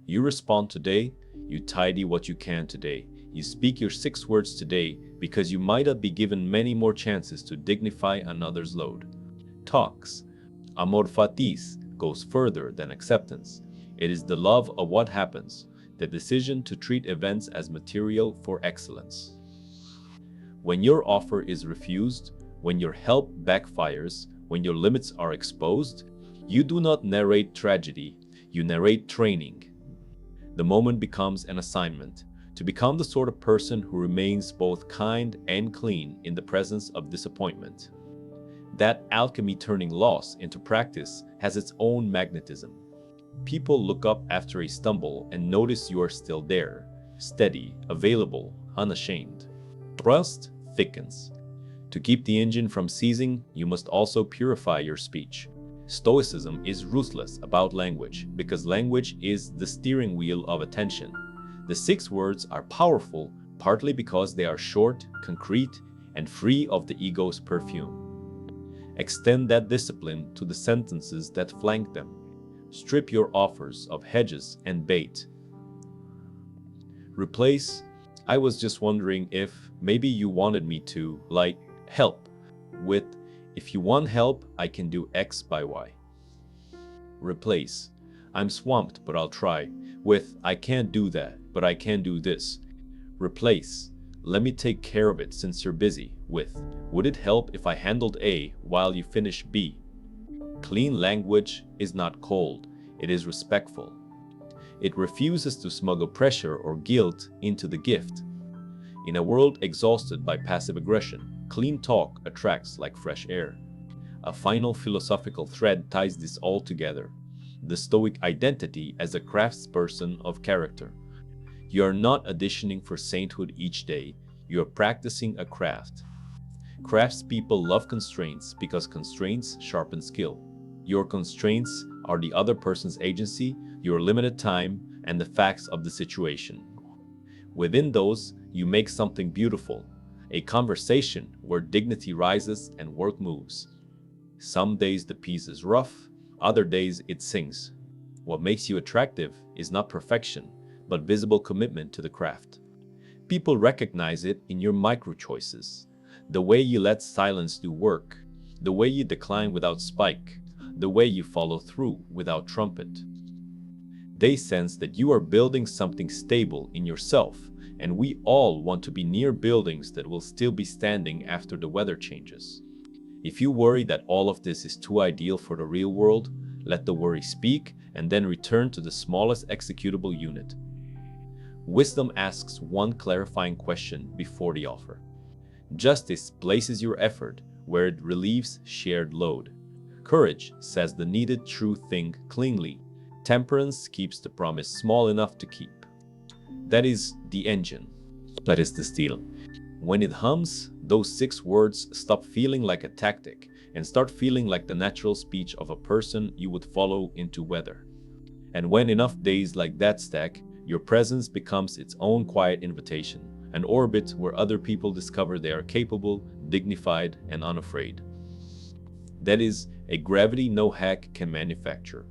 You respond today, you tidy what you can today, you speak your 6 words today because you might not be given many more chances to dignify another's load. Talks. Amor fatis goes further than acceptance. It is the love of what happens, the decision to treat events as material for excellence. When your offer is refused, when your help backfires, when your limits are exposed, you do not narrate tragedy, you narrate training. The moment becomes an assignment to become the sort of person who remains both kind and clean in the presence of disappointment. That alchemy turning loss into practice has its own magnetism. People look up after a stumble and notice you are still there, steady, available, unashamed. Trust thickens. To keep the engine from seizing, you must also purify your speech. Stoicism is ruthless about language because language is the steering wheel of attention. The 6 words are powerful partly because they are short, concrete, and free of the ego's perfume. Extend that discipline to the sentences that flank them. Strip your offers of hedges and bait. Replace, I was just wondering if maybe you wanted me to, help, with, if you want help, I can do X by Y. Replace, I'm swamped, but I'll try, with, I can't do that, but I can do this. Replace, let me take care of it since you're busy, with, would it help if I handled A while you finish B? Clean language is not cold, it is respectful. It refuses to smuggle pressure or guilt into the gift. In a world exhausted by passive aggression, clean talk attracts like fresh air. A final philosophical thread ties this all together: the Stoic identity as a craftsperson of character. You are not auditioning for sainthood each day, you are practicing a craft. Craftspeople love constraints because constraints sharpen skill. Your constraints are the other person's agency, your limited time, and the facts of the situation. Within those, you make something beautiful, a conversation where dignity rises and work moves. Some days the piece is rough, other days it sings. What makes you attractive is not perfection, but visible commitment to the craft. People recognize it in your micro-choices. The way you let silence do work, the way you decline without spike, the way you follow through without trumpet. They sense that you are building something stable in yourself, and we all want to be near buildings that will still be standing after the weather changes. If you worry that all of this is too ideal for the real world, let the worry speak and then return to the smallest executable unit. Wisdom asks one clarifying question before the offer. Justice places your effort where it relieves shared load. Courage says the needed true thing cleanly. Temperance keeps the promise small enough to keep. That is the engine. That is the steel. When it hums, those 6 words stop feeling like a tactic and start feeling like the natural speech of a person you would follow into weather. And when enough days like that stack, your presence becomes its own quiet invitation, an orbit where other people discover they are capable, dignified, and unafraid. That is a gravity no hack can manufacture.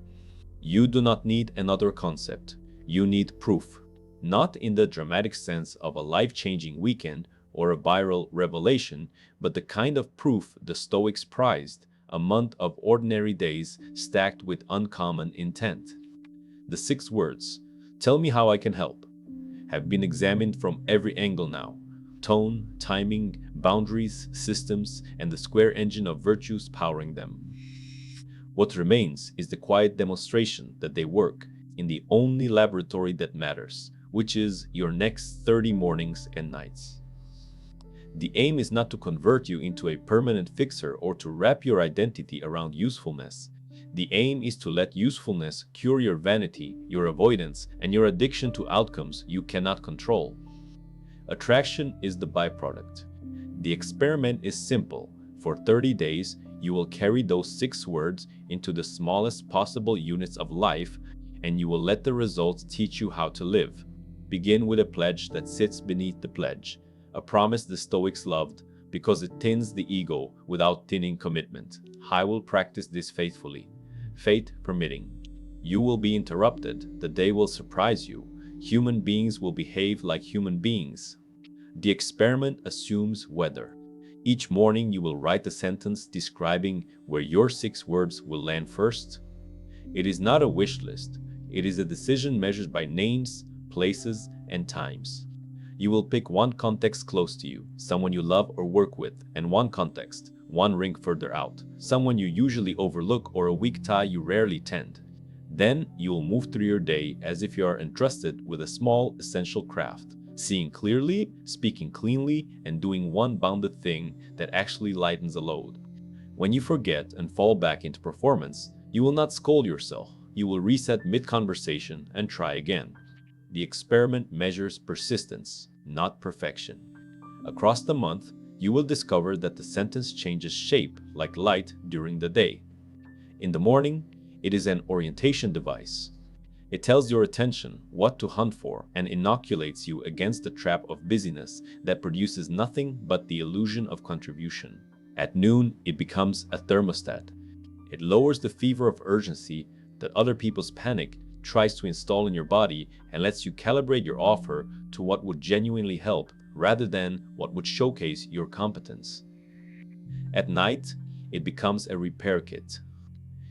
You do not need another concept. You need proof. Not in the dramatic sense of a life-changing weekend or a viral revelation, but the kind of proof the Stoics prized, a month of ordinary days stacked with uncommon intent. The 6 words, tell me how I can help, have been examined from every angle now. Tone, timing, boundaries, systems, and the square engine of virtues powering them. What remains is the quiet demonstration that they work in the only laboratory that matters, which is your next 30 mornings and nights. The aim is not to convert you into a permanent fixer or to wrap your identity around usefulness. The aim is to let usefulness cure your vanity, your avoidance, and your addiction to outcomes you cannot control. Attraction is the byproduct. The experiment is simple. For 30 days, you will carry those 6 words into the smallest possible units of life, and you will let the results teach you how to live. Begin with a pledge that sits beneath the pledge, a promise the Stoics loved because it thins the ego without thinning commitment. I will practice this faithfully, fate permitting. You will be interrupted, the day will surprise you. Human beings will behave like human beings. The experiment assumes weather. Each morning you will write a sentence describing where your 6 words will land first. It is not a wish list. It is a decision measured by names, places, and times. You will pick one context close to you, someone you love or work with, and one context, one ring further out, someone you usually overlook or a weak tie you rarely tend. Then you will move through your day as if you are entrusted with a small, essential craft, seeing clearly, speaking cleanly, and doing one bounded thing that actually lightens a load. When you forget and fall back into performance, you will not scold yourself. You will reset mid-conversation and try again. The experiment measures persistence, not perfection. Across the month, you will discover that the sentence changes shape like light during the day. In the morning, it is an orientation device. It tells your attention what to hunt for and inoculates you against the trap of busyness that produces nothing but the illusion of contribution. At noon, it becomes a thermostat. It lowers the fever of urgency that other people's panic tries to install in your body and lets you calibrate your offer to what would genuinely help rather than what would showcase your competence. At night, it becomes a repair kit.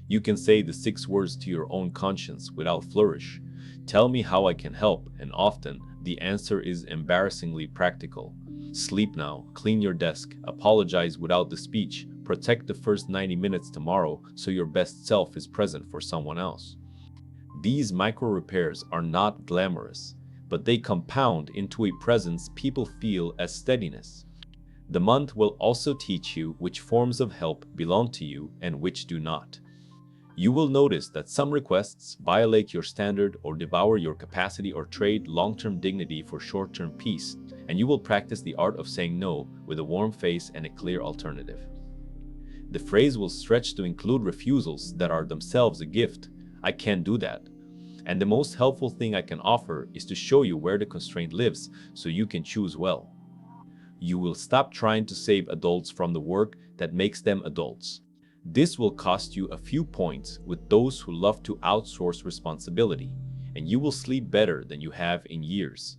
You can say the 6 words to your own conscience without flourish. Tell me how I can help, and often the answer is embarrassingly practical. Sleep now, clean your desk, apologize without the speech, protect the first 90 minutes tomorrow so your best self is present for someone else. These micro repairs are not glamorous, but they compound into a presence people feel as steadiness. The month will also teach you which forms of help belong to you and which do not. You will notice that some requests violate your standard or devour your capacity or trade long-term dignity for short-term peace, and you will practice the art of saying no with a warm face and a clear alternative. The phrase will stretch to include refusals that are themselves a gift. I can't do that. And the most helpful thing I can offer is to show you where the constraint lives so you can choose well. You will stop trying to save adults from the work that makes them adults. This will cost you a few points with those who love to outsource responsibility, and you will sleep better than you have in years.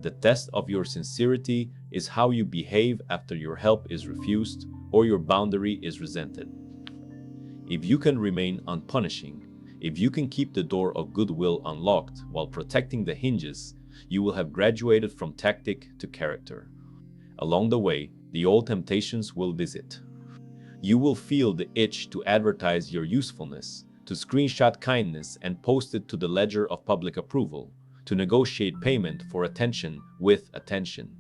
The test of your sincerity is how you behave after your help is refused or your boundary is resented. If you can remain unpunishing, if you can keep the door of goodwill unlocked while protecting the hinges, you will have graduated from tactic to character. Along the way, the old temptations will visit. You will feel the itch to advertise your usefulness, to screenshot kindness and post it to the ledger of public approval, to negotiate payment for attention with attention.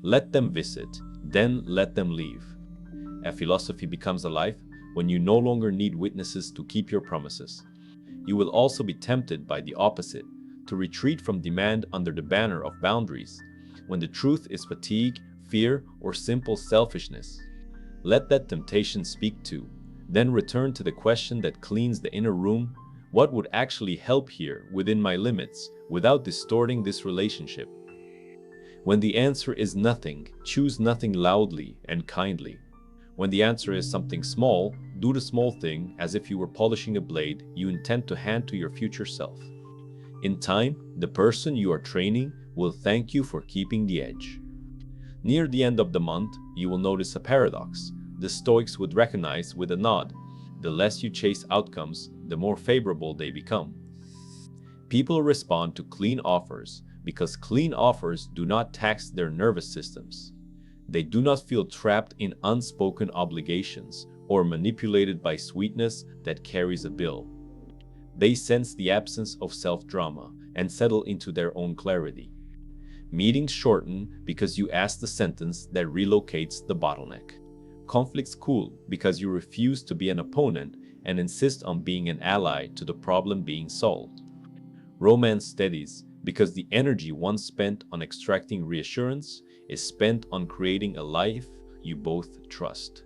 Let them visit, then let them leave. A philosophy becomes alive when you no longer need witnesses to keep your promises. You will also be tempted by the opposite, to retreat from demand under the banner of boundaries, when the truth is fatigue, fear, or simple selfishness. Let that temptation speak to, then return to the question that cleans the inner room: what would actually help here within my limits without distorting this relationship? When the answer is nothing, choose nothing loudly and kindly. When the answer is something small, do the small thing as if you were polishing a blade you intend to hand to your future self. In time, the person you are training will thank you for keeping the edge. Near the end of the month, you will notice a paradox. The Stoics would recognize with a nod: the less you chase outcomes, the more favorable they become. People respond to clean offers because clean offers do not tax their nervous systems. They do not feel trapped in unspoken obligations or manipulated by sweetness that carries a bill. They sense the absence of self-drama and settle into their own clarity. Meetings shorten because you ask the sentence that relocates the bottleneck. Conflicts cool because you refuse to be an opponent and insist on being an ally to the problem being solved. Romance steadies because the energy once spent on extracting reassurance is spent on creating a life you both trust.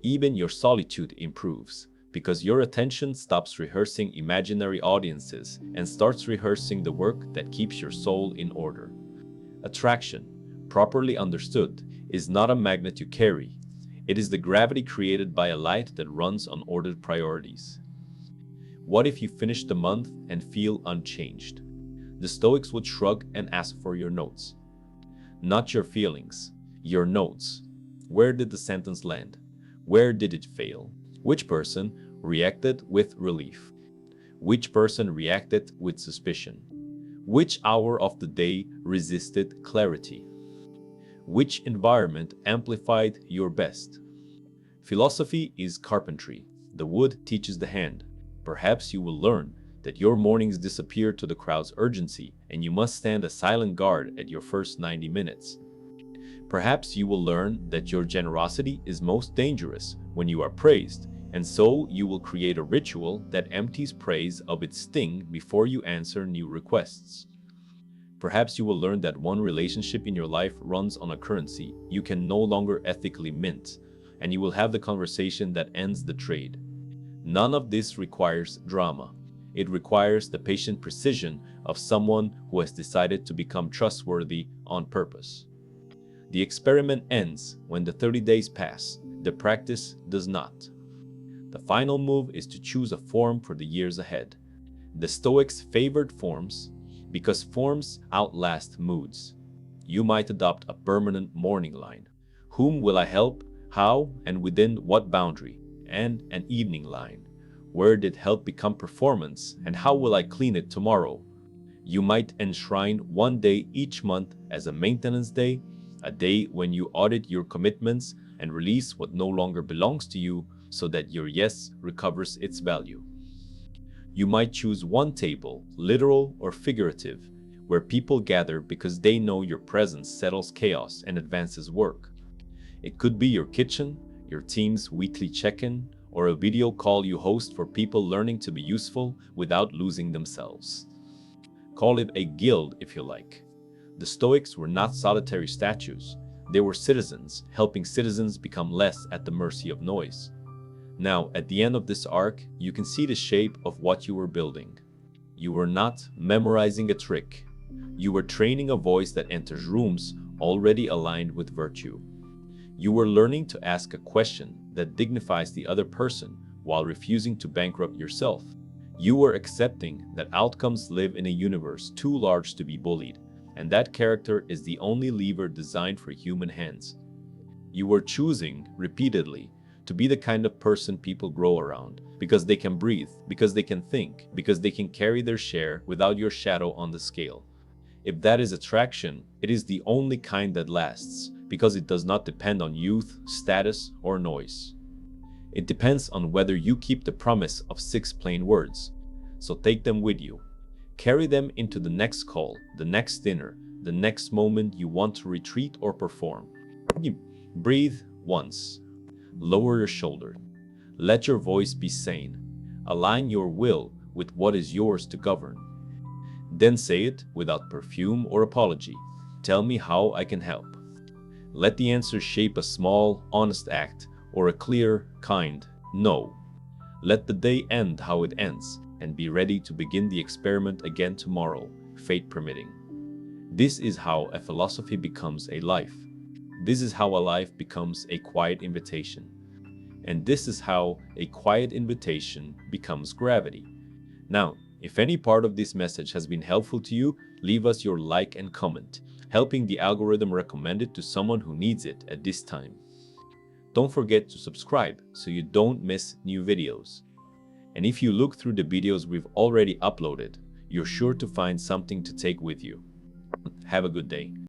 Even your solitude improves because your attention stops rehearsing imaginary audiences and starts rehearsing the work that keeps your soul in order. Attraction, properly understood, is not a magnet you carry. It is the gravity created by a light that runs on ordered priorities. What if you finish the month and feel unchanged? The Stoics would shrug and ask for your notes. Not your feelings, your notes. Where did the sentence land? Where did it fail? Which person reacted with relief? Which person reacted with suspicion? Which hour of the day resisted clarity? Which environment amplified your best? Philosophy is carpentry. The wood teaches the hand. Perhaps you will learn that your mornings disappear to the crowd's urgency and you must stand a silent guard at your first 90 minutes. Perhaps you will learn that your generosity is most dangerous when you are praised, and so you will create a ritual that empties praise of its sting before you answer new requests. Perhaps you will learn that one relationship in your life runs on a currency you can no longer ethically mint, and you will have the conversation that ends the trade. None of this requires drama. It requires the patient precision of someone who has decided to become trustworthy on purpose. The experiment ends when the 30 days pass. The practice does not. The final move is to choose a form for the years ahead. The Stoics favored forms because forms outlast moods. You might adopt a permanent morning line. Whom will I help? How and within what boundary, and an evening line. Where did help become performance, and how will I clean it tomorrow? You might enshrine one day each month as a maintenance day, a day when you audit your commitments and release what no longer belongs to you so that your yes recovers its value. You might choose one table, literal or figurative, where people gather because they know your presence settles chaos and advances work. It could be your kitchen, your team's weekly check-in, or a video call you host for people learning to be useful without losing themselves. Call it a guild if you like. The Stoics were not solitary statues. They were citizens, helping citizens become less at the mercy of noise. Now, at the end of this arc, you can see the shape of what you were building. You were not memorizing a trick. You were training a voice that enters rooms already aligned with virtue. You were learning to ask a question that dignifies the other person while refusing to bankrupt yourself. You were accepting that outcomes live in a universe too large to be bullied, and that character is the only lever designed for human hands. You were choosing, repeatedly, to be the kind of person people grow around, because they can breathe, because they can think, because they can carry their share without your shadow on the scale. If that is attraction, it is the only kind that lasts, because it does not depend on youth, status, or noise. It depends on whether you keep the promise of 6 plain words. So take them with you. Carry them into the next call, the next dinner, the next moment you want to retreat or perform. Breathe once. Lower your shoulder. Let your voice be sane. Align your will with what is yours to govern. Then say it without perfume or apology. Tell me how I can help. Let the answer shape a small, honest act or a clear, kind no. Let the day end how it ends and be ready to begin the experiment again tomorrow, fate permitting. This is how a philosophy becomes a life. This is how a life becomes a quiet invitation. And this is how a quiet invitation becomes gravity. Now, if any part of this message has been helpful to you, leave us your like and comment, helping the algorithm recommend it to someone who needs it at this time. Don't forget to subscribe so you don't miss new videos. And if you look through the videos we've already uploaded, you're sure to find something to take with you. Have a good day.